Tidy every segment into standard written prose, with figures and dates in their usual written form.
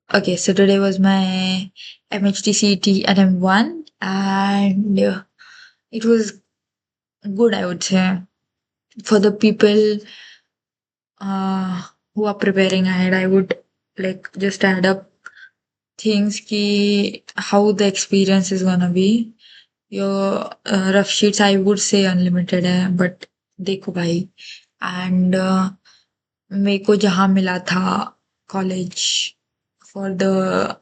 Okay, so today was my MHTCT attempt one, and it was good, I would say, for the people who are preparing ahead. I would like just add up things ki how the experience is gonna be. Your rough sheets, I would say unlimited है, but देखो भाई, and मेरे को जहाँ मिला था college for the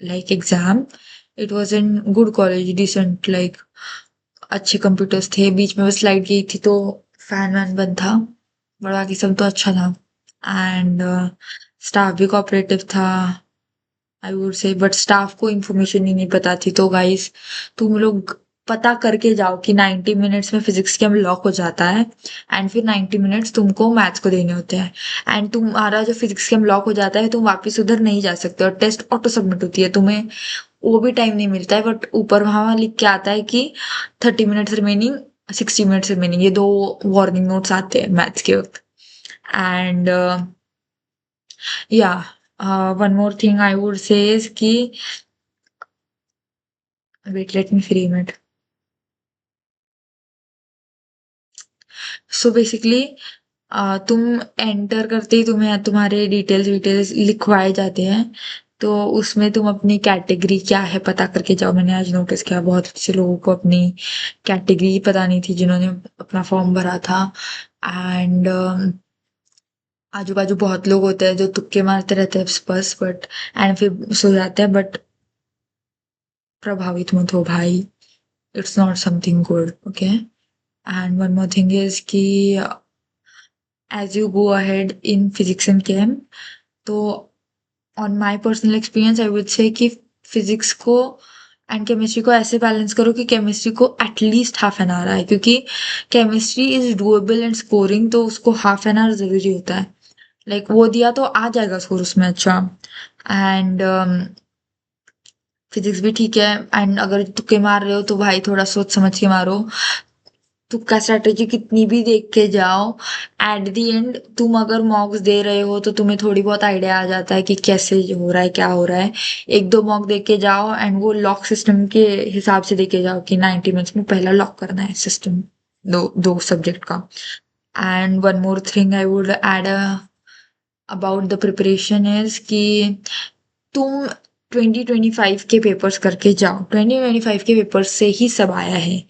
like exam, it was in good college, decent, like अच्छे computers थे, बीच में बस लाइट गई थी तो फैन वैन बंद था, बट बाकी सब तो अच्छा था। एंड स्टाफ भी कोऑपरेटिव था, आई वुड से, बट स्टाफ को इन्फॉर्मेशन ही नहीं पता थी। तो गाइस, तुम लोग पता करके जाओ कि 90 मिनट्स में फिजिक्स के लॉक हो जाता है, एंड फिर 90 मिनट्स तुमको मैथ्स को देने होते हैं, एंड तुम्हारा जो फिजिक्स के लॉक हो जाता है तुम वापस उधर नहीं जा सकते, और टेस्ट ऑटो सबमिट होती है, तुम्हें वो भी टाइम नहीं मिलता है। बट ऊपर वहां लिख के आता है कि 30 मिनट्स रिमेनिंग, 60 मिनट्स रिमेनिंग, ये दो वार्निंग नोट्स आते हैं मैथ्स के वक्त। एंड या one more thing I would say is कि wait, let me free minute. So basically तुम एंटर करते ही तुम्हें तुम्हारे डिटेल्स डिटेल्स लिखवाए जाते हैं, तो उसमें तुम अपनी कैटेगरी क्या है पता करके जाओ। मैंने आज नोटिस किया बहुत से लोगों को अपनी कैटेगरी पता नहीं थी जिन्होंने अपना फॉर्म भरा था। एंड आजू बाजू बहुत लोग होते हैं जो तुक्के मारते रहते हैं बस, बट एंड फिर सो जाते हैं, बट प्रभावित मत हो भाई, it's not something good, okay. And one more thing is कि as you go ahead in physics and chem, तो on my personal experience I would say कि फिजिक्स को एंड केमिस्ट्री को ऐसे बैलेंस करो कि केमिस्ट्री को एटलीस्ट हाफ एन आवर आए, क्योंकि chemistry is doable and scoring, तो उसको हाफ एन आवर जरूरी होता है। लाइक वो दिया तो आ जाएगा स्कोर उसमें अच्छा। एंड फिजिक्स भी ठीक है, एंड अगर तुक्के मार रहे हो तो भाई थोड़ा सोच समझ के मारो। तुक्का स्ट्रेटेजी कितनी भी देख के जाओ, एट द एंड तुम अगर मॉक्स दे रहे हो तो तुम्हें थोड़ी बहुत आइडिया आ जाता है कि कैसे हो रहा है, क्या हो रहा है। एक दो मॉक देख के जाओ, एंड वो लॉक सिस्टम के हिसाब से देखे जाओ कि 90 मिनट्स में पहला लॉक करना है सिस्टम, दो दो सब्जेक्ट का। And one more thing I would add about the preparation is कि तुम 2025 के पेपर्स करके जाओ, 2025 के पेपर्स से ही सब आया है।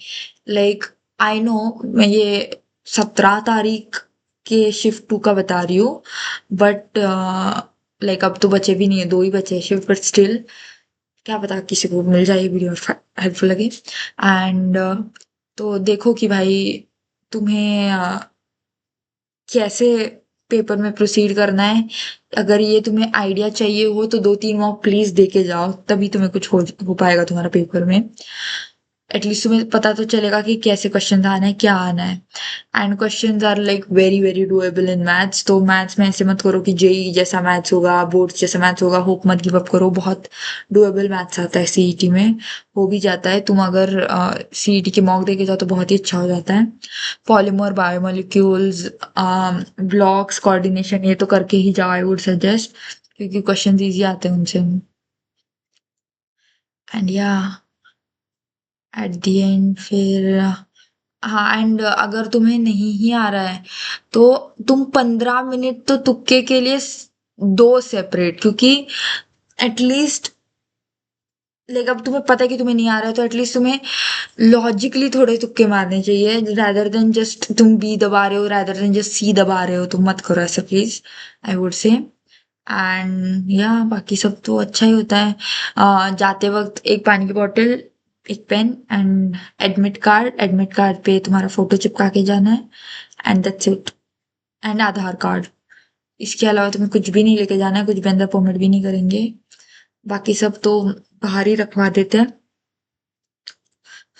लाइक आई नो मैं ये 17 तारीख के शिफ्ट 2 का बता रही हूँ, बट लाइक अब तो बचे भी नहीं है, दो ही बचे शिफ्ट, बट स्टिल क्या पता किसी को मिल जाए वीडियो हेल्पफुल लगे। एंड तो देखो कि भाई तुम्हें कैसे पेपर में प्रोसीड करना है। अगर ये तुम्हें आइडिया चाहिए हो तो 2-3 मॉक प्लीज दे के जाओ, तभी तुम्हें कुछ हो पाएगा तुम्हारा पेपर में। एटलीस्ट तुम्हें पता तो चलेगा कि कैसे क्वेश्चन आना है, क्या आना है। And questions are like very very doable in maths, तो मैथ्स में ऐसे मत करो कि जेई जैसा मैथ्स होगा, बोर्ड्स जैसा मैथ्स होगा, होप मत गिव अप करो। बहुत डुएबल मैथ्स आता है सीईटी में, हो भी जाता है। तुम अगर सीईटी के मॉक देके जाओ तो बहुत ही अच्छा हो जाता है। पॉलीमर, बायोमोलिक्यूल्स, ब्लॉक्स, कोऑर्डिनेशन, ये तो करके ही जाओ आई वुड सजेस्ट, क्योंकि क्वेश्चन इजी आते हैं उनसे। एंड या एट द एंड फिर हाँ, एंड अगर तुम्हें नहीं ही आ रहा है तो तुम 15 मिनट तो तुक्के के लिए दो सेपरेट, क्योंकि एटलीस्ट लाइक अब तुम्हें पता है कि तुम्हें नहीं आ रहा है तो एटलीस्ट तुम्हें लॉजिकली थोड़े तुक्के मारने चाहिए, रैदर देन जस्ट तुम बी दबा रहे हो, रैदर देन जस्ट सी दबा रहे हो। तुम मत करो ऐसा प्लीज, आई वुड से। एंड या बाकी सब तो अच्छा ही होता है। जाते वक्त एक पानी की बोतल, एक पेन एंड एडमिट कार्ड पे तुम्हारा फोटो चिपका के जाना है, and that's it. And Aadhaar card, इसके अलावा तुम्हें कुछ भी नहीं लेके जाना है, कुछ भी अंदर परमिट भी नहीं करेंगे। बाकी सब तो बाहर ही रखवा देते हैं,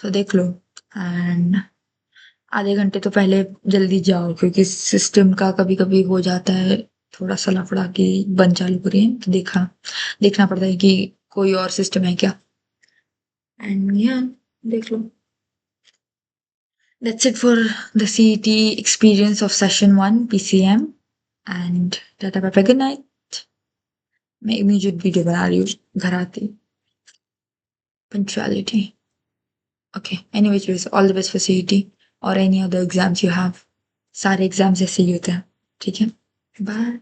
तो देख लो। एंड आधे घंटे तो पहले जल्दी जाओ, क्योंकि सिस्टम का कभी कभी हो जाता है थोड़ा सा लफड़ा कि बंद चालू करिए, तो देखना पड़ता है कि कोई और सिस्टम है क्या। एंड या देख लो। That's it for the CET experience of session 1 PCM, and tata bye bye, good night. मैं इमीडिएट वीडियो बना रही हूँ घर आते। Punctuality. Okay, anyways all the best for CET और any other exams you have. सारे एग्जाम्स ऐसे ही होते हैं। ठीक है, बाय।